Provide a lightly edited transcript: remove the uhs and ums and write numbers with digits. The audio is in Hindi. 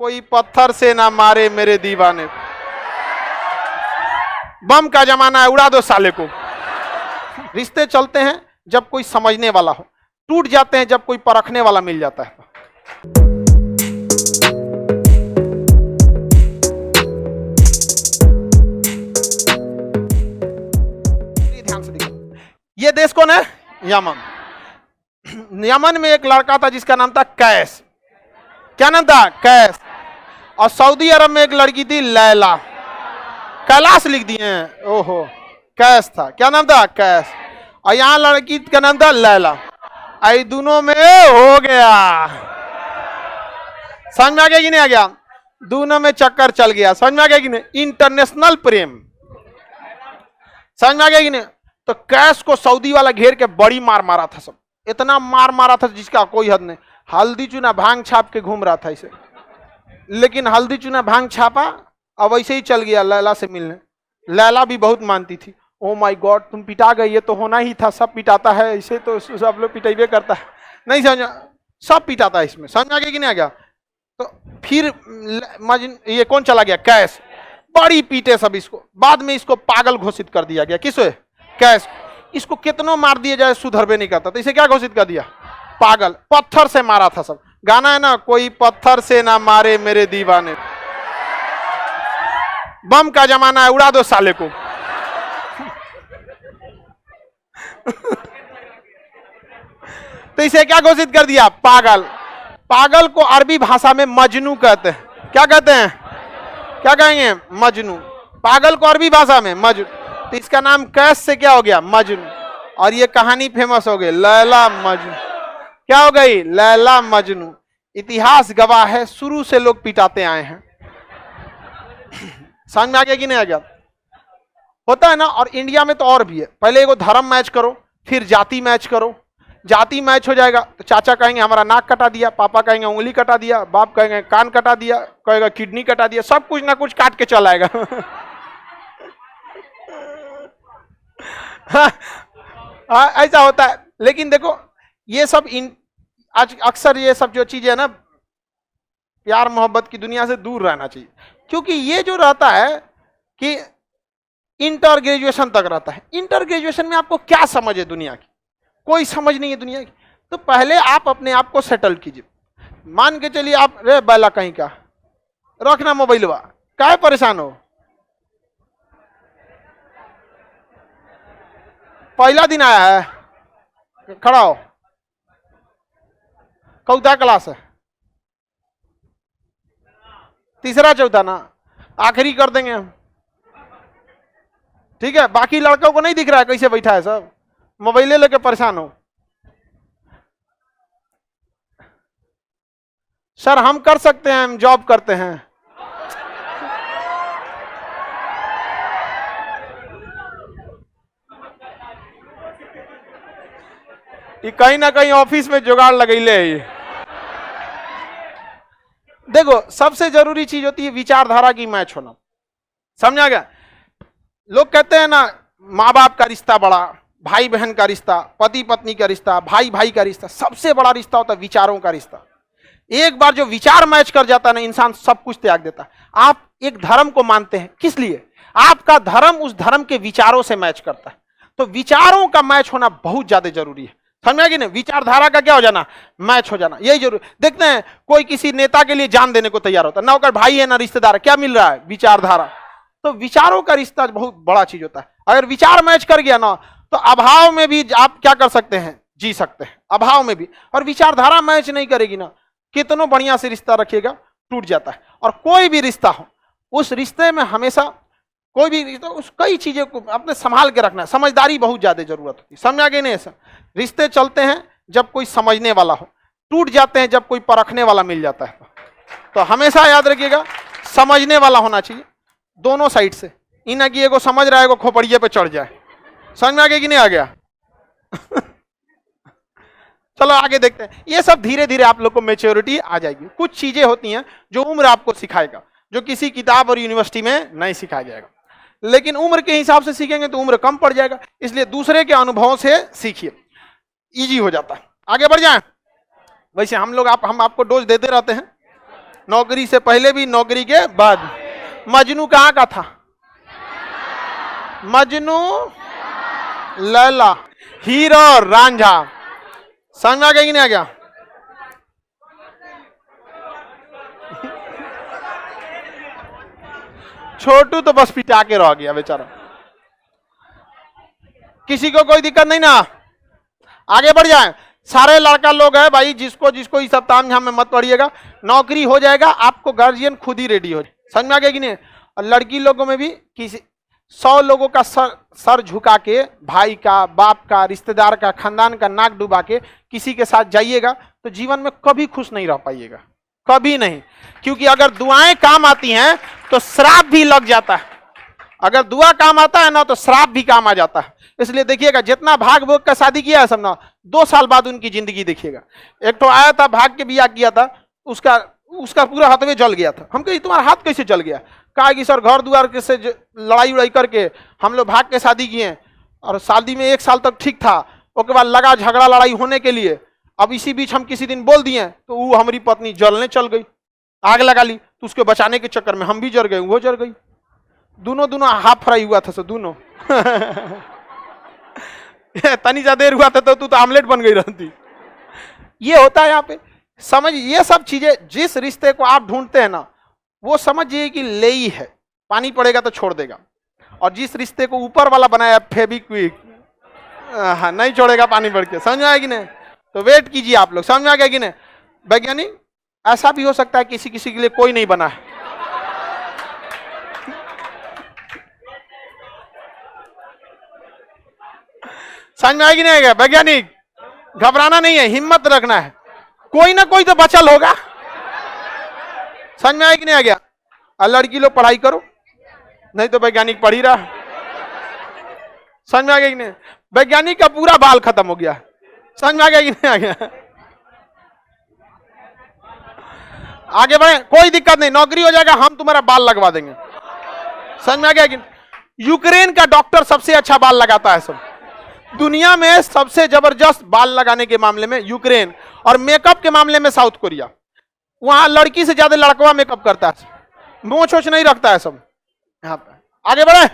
कोई पत्थर से ना मारे मेरे दीवाने। बम का जमाना है, उड़ा दो साले को। रिश्ते चलते हैं जब कोई समझने वाला हो, टूट जाते हैं जब कोई परखने वाला मिल जाता है। ध्यान से देखिए, ये देश कौन है? यमन। यमन में एक लड़का था जिसका नाम था कैस। क्या नाम था? कैस। और सऊदी अरब में एक लड़की थी लैला। कैलाश लिख दिए हैं, ओहो। कैस था, क्या नाम था? कैस। और यहां लड़की का नाम था लैला। आई दोनों में हो गया, समझ में आ गया कि नहीं आ गया? दोनों में चक्कर चल गया, समझ में आ गया कि नहीं? इंटरनेशनल प्रेम, समझ में आ गया कि नहीं? तो कैस को सऊदी वाला घेर के बड़ी मार मारा था, सब इतना मार मारा था जिसका कोई हद नहीं। हल्दी चूना भांग छाप के घूम रहा था इसे, लेकिन हल्दी चूना भांग छापा अब ऐसे ही चल गया लैला से मिलने। लैला भी बहुत मानती थी। ओ माय गॉड, तुम पिटा गई, ये तो होना ही था, सब पिटाता है इसे, तो सब लोग पिटाइबे करता है। नहीं समझा, सब पिटाता है इसमें, समझ आ गया कि नहीं आ गया? तो फिर ये कौन चला गया? कैस। बड़ी पीटे सब इसको, बाद में इसको पागल घोषित कर दिया गया। किसे? कैस। इसको कितनों मार दिया जाए सुधरबे नहीं करता, तो इसे क्या घोषित कर दिया? पागल। पत्थर से मारा था सब। गाना है ना, कोई पत्थर से ना मारे मेरे दीवाने। बम का जमाना है, उड़ा दो साले को। तो इसे क्या घोषित कर दिया? पागल। पागल को अरबी भाषा में मजनू कहते हैं। क्या कहते हैं? क्या कहेंगे? मजनू। पागल को अरबी भाषा में मजनू। तो इसका नाम कैस से क्या हो गया? मजनू। और ये कहानी फेमस हो गई, लैला मजनू। क्या हो गई? लैला मजनू। इतिहास गवाह है, शुरू से लोग पिटाते आए हैं। समझ में आ गया कि नहीं आ गया? होता है ना। और इंडिया में तो और भी है। पहले एगो धर्म मैच करो, फिर जाति मैच करो। जाति मैच हो जाएगा तो चाचा कहेंगे हमारा नाक कटा दिया, पापा कहेंगे उंगली कटा दिया, बाप कहेंगे कान कटा दिया, कहेगा किडनी कटा दिया, सब कुछ ना कुछ काट के चला आएगा। ऐसा होता है। लेकिन देखो, ये सब आज अक्सर ये सब जो चीजें है ना, प्यार मोहब्बत की दुनिया से दूर रहना चाहिए। क्योंकि ये जो रहता है कि इंटर ग्रेजुएशन तक रहता है। इंटर ग्रेजुएशन में आपको क्या समझ है दुनिया की? कोई समझ नहीं है दुनिया की। तो पहले आप अपने आप को सेटल कीजिए। मान के चलिए आप, रे बैला कहीं का, रखना मोबाइलवा, काहे परेशान हो? पहला दिन आया है, खड़ा हो। कौथा क्लास है? तीसरा चौथा ना, आखिरी कर देंगे हम, ठीक है? बाकी लड़कों को नहीं दिख रहा है कैसे बैठा है, सब मोबाइले लेके परेशान हो। सर हम कर सकते हैं, हम जॉब करते हैं। ये कहीं ना कहीं ऑफिस में जुगाड़ लगैले है। ये देखो, सबसे जरूरी चीज होती है विचारधारा की मैच होना। समझा गया? लोग कहते हैं ना, माँ बाप का रिश्ता बड़ा, भाई बहन का रिश्ता, पति पत्नी का रिश्ता, भाई भाई का रिश्ता, सबसे बड़ा रिश्ता होता है विचारों का रिश्ता। एक बार जो विचार मैच कर जाता है ना, इंसान सब कुछ त्याग देता है। आप एक धर्म को मानते हैं, किस लिए? आपका धर्म उस धर्म के विचारों से मैच करता है। तो विचारों का मैच होना बहुत ज्यादा जरूरी है। समझा कि नहीं? विचारधारा का क्या हो जाना? मैच हो जाना, यही जरूरी। देखते हैं कोई किसी नेता के लिए जान देने को तैयार होता है, ना होकर भाई है ना रिश्तेदार है, क्या मिल रहा है? विचारधारा। तो विचारों का रिश्ता बहुत बड़ा चीज होता है। अगर विचार मैच कर गया ना, तो अभाव में भी आप क्या कर सकते हैं? जी सकते हैं, अभाव में भी। और विचारधारा मैच नहीं करेगी ना, कितनों बढ़िया से रिश्ता रखिएगा, टूट जाता है। और कोई भी रिश्ता हो, उस रिश्ते में हमेशा, कोई भी रिश्ता, उस कई चीजें को अपने संभाल के रखना है। समझदारी बहुत ज्यादा जरूरत होती है। समझ आ गई नहीं? ऐसा रिश्ते चलते हैं जब कोई समझने वाला हो, टूट जाते हैं जब कोई परखने वाला मिल जाता है। तो हमेशा याद रखिएगा, समझने वाला होना चाहिए दोनों साइड से। इन की एगो समझ रहा है, एगो खोपड़िए पे चढ़ जाए। समझ में आ गया कि नहीं आ गया? चलो आगे देखते हैं। ये सब धीरे धीरे आप लोग को मैच्योरिटी आ जाएगी। कुछ चीजें होती हैं जो उम्र आपको सिखाएगा, जो किसी किताब और यूनिवर्सिटी में नहीं सिखाया जाएगा। लेकिन उम्र के हिसाब से सीखेंगे तो उम्र कम पड़ जाएगा, इसलिए दूसरे के अनुभवों से सीखिए, इजी हो जाता है। आगे बढ़ जाए। वैसे हम लोग हम आपको डोज देते रहते हैं, नौकरी से पहले भी, नौकरी के बाद। मजनू कहाँ का था? मजनू, लैला, हीरा और रांझा। समझ में आ गया कि नहीं आ गया? छोटू तो बस पिटा के रह गया बेचारा। किसी को कोई दिक्कत नहीं ना? आगे बढ़ जाए। सारे लड़का लोग है भाई, जिसको जिसको इस सब ताम झाम में मत पड़िएगा, नौकरी हो जाएगा, आपको गार्जियन खुद ही रेडी हो। समझ में आ गया कि नहीं? और लड़की लोगों में भी किसी 100 लोगों का सर झुका के, भाई का, बाप का, रिश्तेदार का, खानदान का नाक डुबा के किसी के साथ जाइएगा तो जीवन में कभी खुश नहीं रह पाइएगा, कभी नहीं। क्योंकि अगर दुआएं काम आती हैं तो श्राप भी लग जाता है। अगर दुआ काम आता है ना तो श्राप भी काम आ जाता है। इसलिए देखिएगा, जितना भाग भोग का शादी किया है सब ना, 2 साल बाद उनकी जिंदगी देखिएगा। एक तो आया था, भाग के बियाह किया था, उसका पूरा हाथ में जल गया था। हम कही तुम्हारा हाथ कैसे जल गया? कहा कि सर घर द्वार के से लड़ाई उड़ाई करके हम लोग भाग के शादी किए, और शादी में 1 साल तक ठीक था, उसके बाद लगा झगड़ा लड़ाई होने के लिए। अब इसी बीच हम किसी दिन बोल दिए तो वो हमारी पत्नी जलने चल गई, आग लगा ली, तो उसके बचाने के चक्कर में हम भी जल गए, वो जल गई। दोनों हाफ फ्राई हुआ था, दोनों। तनी सा देर हुआ था तो तू तो आमलेट बन गई रहती। ये होता है यहाँ पे। समझ, ये सब चीजें, जिस रिश्ते को आप ढूंढते हैं ना, वो समझिए कि ले ही है, पानी पड़ेगा तो छोड़ देगा। और जिस रिश्ते को ऊपर वाला बनाया फेविक्विक, नहीं छोड़ेगा पानी पड़ के। समझ में आया कि नहीं? तो वेट कीजिए आप लोग। समझ में आ गया कि नहीं? वैज्ञानिक, ऐसा भी हो सकता है किसी किसी के लिए कोई नहीं बना है। समझ में आएगी नहीं आएगा? वैज्ञानिक, घबराना नहीं है, हिम्मत रखना है, कोई ना कोई तो बचल होगा। समझ में आएगी नहीं आ गया? और लड़की लोग पढ़ाई करो, नहीं तो वैज्ञानिक पढ़ ही रहा। समझ में आ गया कि नहीं? वैज्ञानिक का पूरा बाल खत्म हो गया। समझ में आ गया कि नहीं आ गया? आगे बढ़े, कोई दिक्कत नहीं, नौकरी हो जाएगा, हम तुम्हारा बाल लगवा देंगे। समझ में आ गया कि? यूक्रेन का डॉक्टर सबसे अच्छा बाल लगाता है सब दुनिया में। सबसे जबरदस्त बाल लगाने के मामले में यूक्रेन, और मेकअप के मामले में साउथ कोरिया। वहां लड़की से ज्यादा लड़कवा मेकअप करता है, मोछ वोछ नहीं रखता है सब। यहाँ पे आगे बढ़े।